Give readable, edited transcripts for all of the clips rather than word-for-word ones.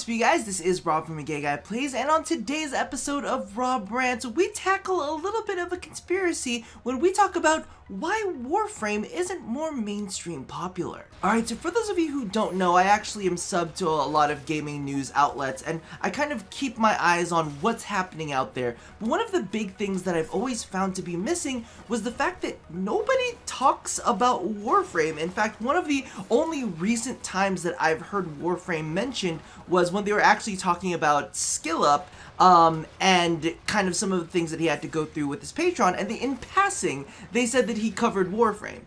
What's up, you guys? This is Rob from Gay Guy Plays, and on today's episode of Robrants, we tackle a little bit of a conspiracy when we talk about why Warframe isn't more mainstream popular. Alright, so for those of you who don't know, I actually am subbed to a lot of gaming news outlets, and I kind of keep my eyes on what's happening out there. But one of the big things that I've always found to be missing was the fact that nobody talks about Warframe. In fact, one of the only recent times that I've heard Warframe mentioned was when they were actually talking about Skill Up, and kind of some of the things that he had to go through with his Patreon, and in passing, they said that he covered Warframe.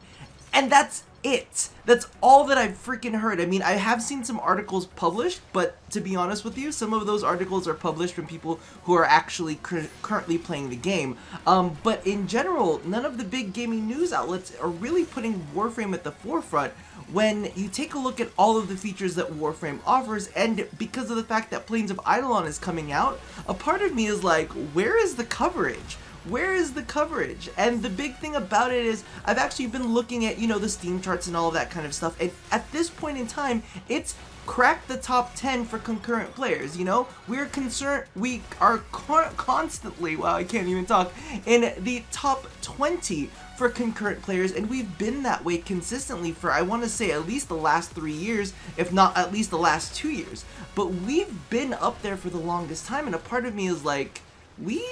And that's it. That's all that I've freaking heard. I mean, I have seen some articles published, but to be honest with you, some of those articles are published from people who are actually currently playing the game. But in general, none of the big gaming news outlets are really putting Warframe at the forefront when you take a look at all of the features that Warframe offers, and because of the fact that Plains of Eidolon is coming out, a part of me is like, where is the coverage? Where is the coverage? And the big thing about it is, I've actually been looking at, you know, the Steam charts and all of that kind of stuff, and at this point in time, it's cracked the top 10 for concurrent players, you know? We are constantly, wow, I can't even talk, in the top 20 for concurrent players, and we've been that way consistently for, I want to say, at least the last 3 years, if not at least the last 2 years. But we've been up there for the longest time, and a part of me is like, we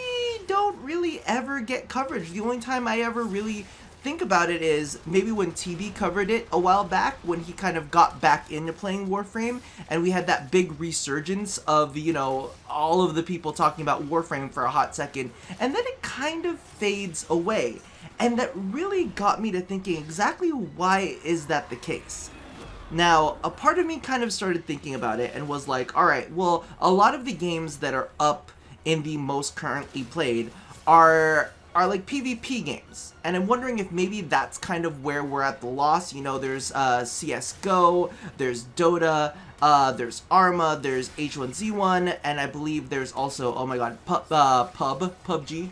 don't really ever get coverage. The only time I ever really think about it is maybe when TB covered it a while back, when he kind of got back into playing Warframe, and we had that big resurgence of, you know, all of the people talking about Warframe for a hot second, and then it kind of fades away. And that really got me to thinking, exactly why is that the case? Now, a part of me kind of started thinking about it and was like, alright, well, a lot of the games that are up in the most currently played are like PvP games. And I'm wondering if maybe that's kind of where we're at the loss. You know, there's CSGO, there's Dota, there's Arma, there's H1Z1, and I believe there's also, oh my god, PUBG.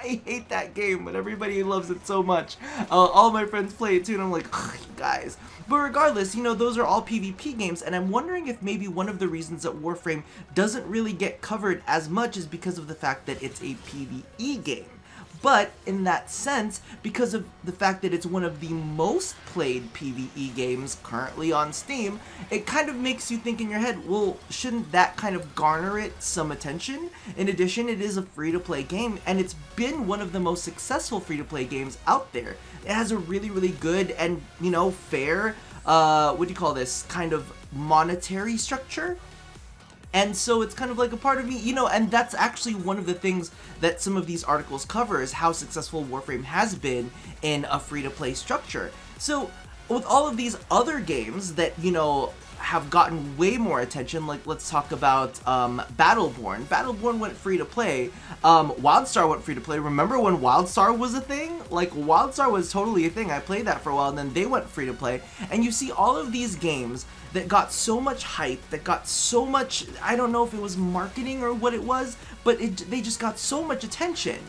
I hate that game, but everybody loves it so much. All my friends play it too, and I'm like, ugh, you guys. But regardless, you know, those are all PvP games, and I'm wondering if maybe one of the reasons that Warframe doesn't really get covered as much is because of the fact that it's a PvE game. But in that sense, because of the fact that it's one of the most played PvE games currently on Steam, it kind of makes you think in your head, well, shouldn't that kind of garner it some attention? In addition, it is a free-to-play game, and it's been one of the most successful free-to-play games out there. It has a really, really good and, you know, fair, what do you call this, kind of monetary structure. And so it's kind of like a part of me, you know, and that's actually one of the things that some of these articles cover, is how successful Warframe has been in a free-to-play structure. So with all of these other games that, you know, have gotten way more attention, like let's talk about Battleborn. Battleborn went free-to-play. WildStar went free-to-play. Remember when WildStar was a thing? Like, WildStar was totally a thing. I played that for a while, and then they went free-to-play. And you see all of these games that got so much hype, that got so much, I don't know if it was marketing or what it was, but they just got so much attention.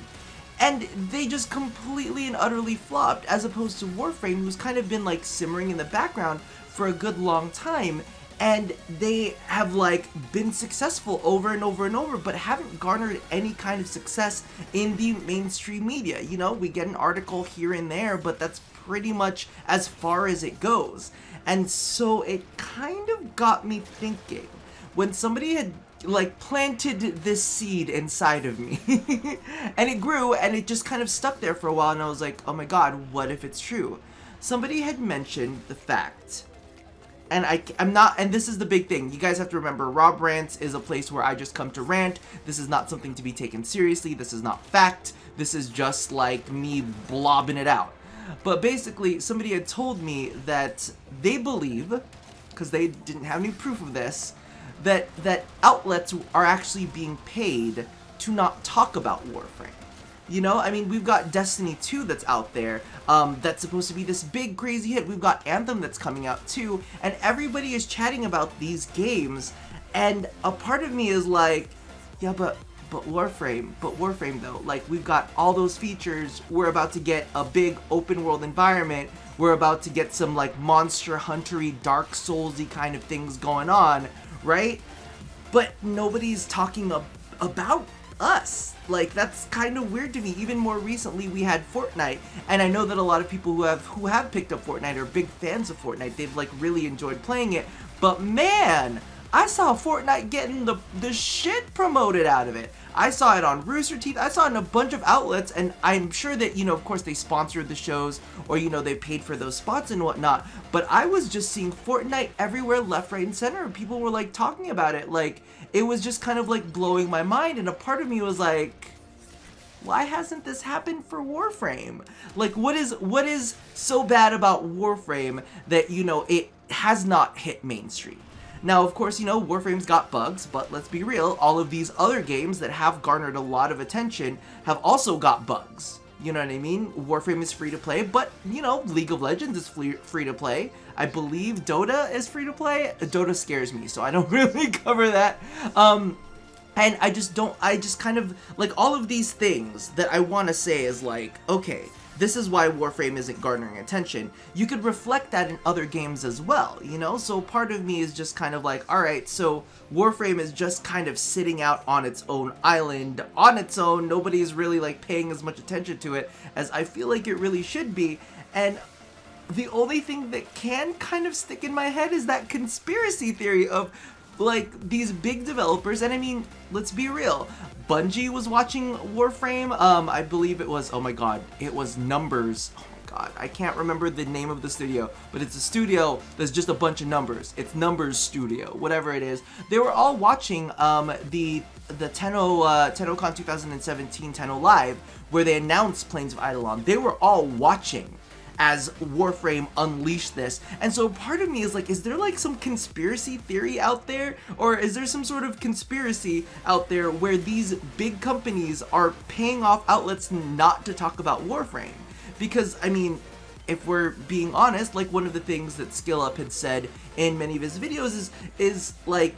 And they just completely and utterly flopped, as opposed to Warframe, who's kind of been like simmering in the background for a good long time, and they have like been successful over and over and over, but haven't garnered any kind of success in the mainstream media. You know, we get an article here and there, but that's pretty much as far as it goes. And so it kind of got me thinking, when somebody had like planted this seed inside of me and it grew, and it just kind of stuck there for a while, and I was like, oh my god, what if it's true? Somebody had mentioned the fact, and I'm not, and this is the big thing, you guys have to remember, Robrants is a place where I just come to rant. This is not something to be taken seriously, this is not fact, this is just like me blobbing it out. But basically, somebody had told me that they believe, because they didn't have any proof of this, that outlets are actually being paid to not talk about Warframe. You know, I mean, we've got Destiny 2 that's out there, that's supposed to be this big crazy hit. We've got Anthem that's coming out too, and everybody is chatting about these games, and a part of me is like, yeah, but Warframe though, like, we've got all those features, we're about to get a big open world environment, we're about to get some like Monster Hunter-y, Dark Souls-y kind of things going on, right? but nobody's talking about us. Like, that's kind of weird to me. Even more recently, we had Fortnite, and I know that a lot of people who have picked up Fortnite are big fans of Fortnite. They've like really enjoyed playing it, but man, I saw Fortnite getting the shit promoted out of it. I saw it on Rooster Teeth. I saw it in a bunch of outlets, and I'm sure that, you know, of course they sponsored the shows, or, you know, they paid for those spots and whatnot, but I was just seeing Fortnite everywhere, left, right, and center, and people were, like, talking about it. Like, it was just kind of, like, blowing my mind, and a part of me was like, why hasn't this happened for Warframe? Like, what is so bad about Warframe that, you know, it has not hit mainstream? Now, of course, you know, Warframe's got bugs, but let's be real, all of these other games that have garnered a lot of attention have also got bugs. You know what I mean? Warframe is free to play, but, you know, League of Legends is free to play. I believe Dota is free to play. Dota scares me, so I don't really cover that. And I just kind of, like, all of these things that I want to say is like, okay, this is why Warframe isn't garnering attention. You could reflect that in other games as well, you know? So part of me is just kind of like, alright, so Warframe is just kind of sitting out on its own island, on its own. Nobody's really, like, paying as much attention to it as I feel like it really should be. And the only thing that can kind of stick in my head is that conspiracy theory of, like, these big developers, and I mean, let's be real, Bungie was watching Warframe, I believe it was, oh my god, it was Numbers, oh my god, I can't remember the name of the studio, but it's a studio that's just a bunch of numbers, it's Numbers Studio, whatever it is. They were all watching the TennoCon 2017 Tenno Live, where they announced Plains of Eidolon. They were all watching as Warframe unleashed this. And so part of me is like, is there like some conspiracy theory out there? Or is there some sort of conspiracy out there where these big companies are paying off outlets not to talk about Warframe? Because, I mean, if we're being honest, like one of the things that SkillUp had said in many of his videos is like,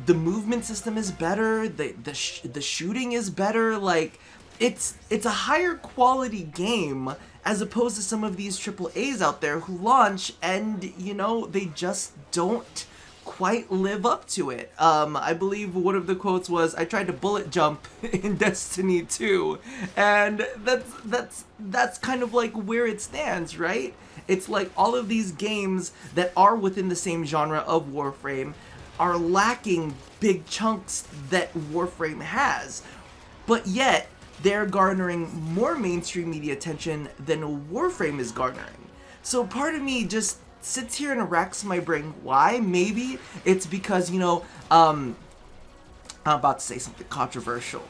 the movement system is better, the shooting is better, like, it's a higher quality game as opposed to some of these AAAs out there who launch and, you know, they just don't quite live up to it. I believe one of the quotes was, I tried to bullet jump in Destiny 2, and that's kind of like where it stands, right? It's like all of these games that are within the same genre of Warframe are lacking big chunks that Warframe has, but yet they're garnering more mainstream media attention than Warframe is garnering. So part of me just sits here and racks my brain. Why? Maybe it's because, you know, I'm about to say something controversial.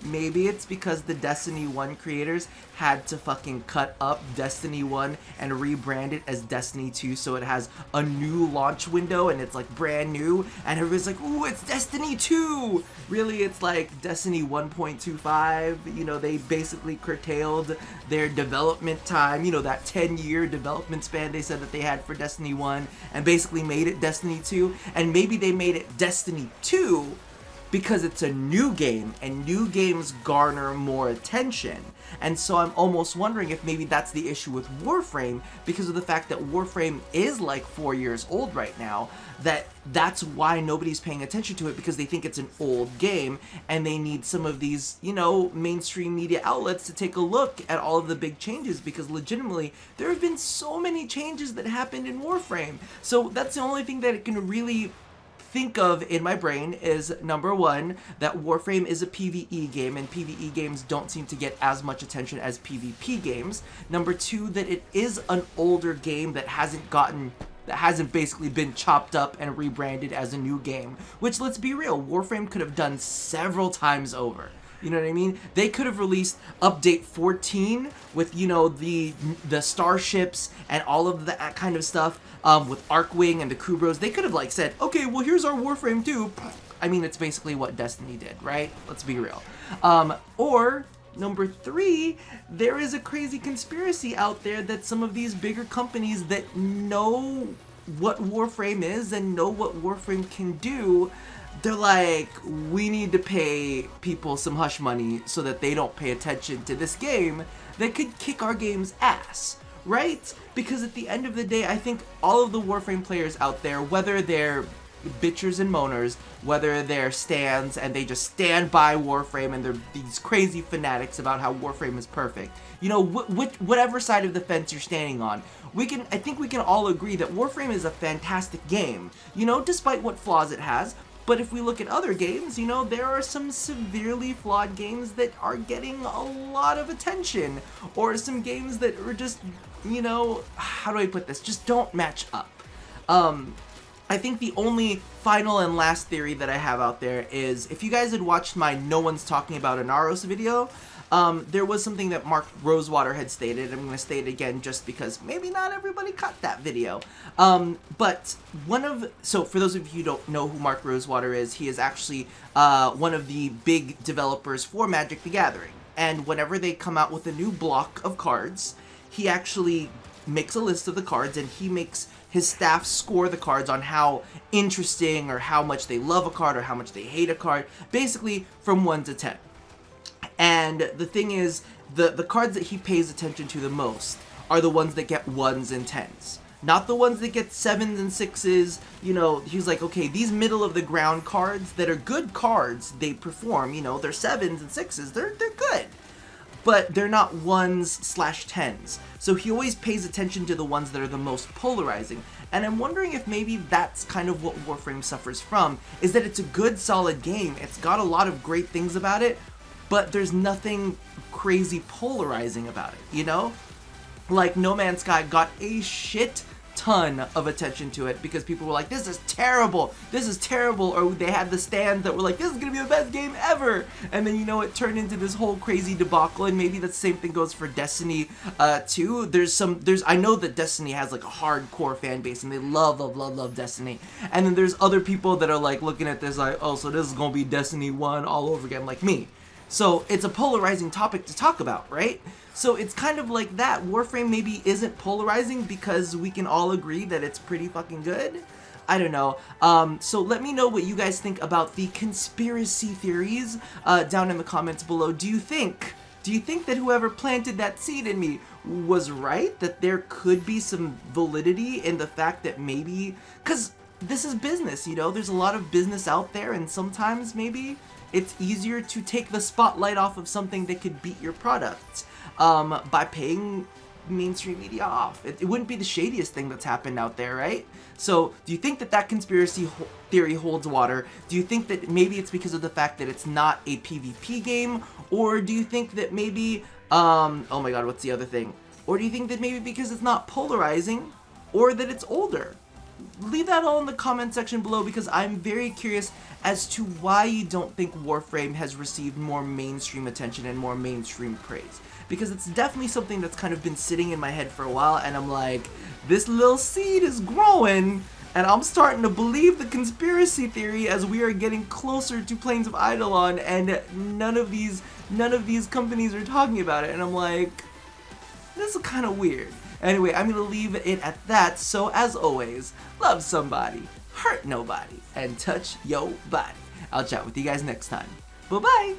Maybe it's because the Destiny 1 creators had to fucking cut up Destiny 1 and rebrand it as Destiny 2 so it has a new launch window and it's like brand new and everybody's like, ooh, it's Destiny 2! Really, it's like Destiny 1.25, you know, they basically curtailed their development time, you know, that 10-year development span they said that they had for Destiny 1 and basically made it Destiny 2, and maybe they made it Destiny 2 because it's a new game, and new games garner more attention. And so I'm almost wondering if maybe that's the issue with Warframe, because of the fact that Warframe is like 4 years old right now, that's why nobody's paying attention to it, because they think it's an old game, and they need some of these, you know, mainstream media outlets to take a look at all of the big changes, because legitimately, there have been so many changes that happened in Warframe. So that's the only thing that it can really think of in my brain is, number one, that Warframe is a PvE game, and PvE games don't seem to get as much attention as PvP games. Number two, that it is an older game that hasn't basically been chopped up and rebranded as a new game, which, let's be real, Warframe could have done several times over. You know what I mean? They could have released update 14 with, you know, the starships and all of that kind of stuff, with Arcwing and the Crew Bros. They could have, like, said, okay, well, here's our Warframe 2. I mean, it's basically what Destiny did, right? Let's be real. Or number three, there is a crazy conspiracy out there that some of these bigger companies that know what Warframe is and know what Warframe can do, they're like, we need to pay people some hush money so that they don't pay attention to this game that could kick our game's ass, right? Because at the end of the day, I think all of the Warframe players out there, whether they're bitchers and moaners, whether they're stans and they just stand by Warframe and they're these crazy fanatics about how Warframe is perfect. You know, whatever side of the fence you're standing on, I think we can all agree that Warframe is a fantastic game, you know, despite what flaws it has. But if we look at other games, you know, there are some severely flawed games that are getting a lot of attention, or some games that are just, you know, how do I put this, just don't match up. I think the only final and last theory that I have out there is, if you guys had watched my No One's Talking About Inaros video, there was something that Mark Rosewater had stated. I'm going to state it again just because maybe not everybody caught that video. But so for those of you who don't know who Mark Rosewater is, he is actually one of the big developers for Magic the Gathering. And whenever they come out with a new block of cards, he actually makes a list of the cards and he makes his staff score the cards on how interesting or how much they love a card or how much they hate a card, basically from 1 to 10. And the thing is, the cards that he pays attention to the most are the ones that get 1s and 10s. Not the ones that get 7s and 6s, you know, he's like, okay, these middle of the ground cards that are good cards, they perform, you know, they're 7s and 6s, they're good. But they're not 1s/10s. So he always pays attention to the ones that are the most polarizing. And I'm wondering if maybe that's kind of what Warframe suffers from, is that it's a good, solid game. It's got a lot of great things about it, but there's nothing crazy polarizing about it, you know? Like, No Man's Sky got a shit ton of attention to it because people were like, this is terrible, or they had the stands that were like, this is gonna be the best game ever, and then, you know, it turned into this whole crazy debacle. And maybe the same thing goes for Destiny too. I know that Destiny has like a hardcore fan base and they love Destiny, and then there's other people that are like looking at this like, oh, so this is gonna be Destiny 1 all over again, like me. So it's a polarizing topic to talk about, right? So it's kind of like that. Warframe maybe isn't polarizing because we can all agree that it's pretty fucking good. I don't know. So let me know what you guys think about the conspiracy theories down in the comments below. Do you think that whoever planted that seed in me was right? That there could be some validity in the fact that maybe, because this is business, you know, there's a lot of business out there, and sometimes maybe it's easier to take the spotlight off of something that could beat your product by paying mainstream media off. It wouldn't be the shadiest thing that's happened out there, right? So do you think that that conspiracy theory holds water? Do you think that maybe it's because of the fact that it's not a PvP game? Or do you think that maybe, oh my god, what's the other thing? Or do you think that maybe because it's not polarizing, or that it's older? Leave that all in the comment section below, because I'm very curious as to why you don't think Warframe has received more mainstream attention and more mainstream praise. Because it's definitely something that's kind of been sitting in my head for a while, and I'm like, this little seed is growing, and I'm starting to believe the conspiracy theory as we are getting closer to Plains of Eidolon, and none of these companies are talking about it, and I'm like, this is kind of weird. Anyway, I'm going to leave it at that, so as always, love somebody, hurt nobody, and touch yo body. I'll chat with you guys next time. Bye-bye!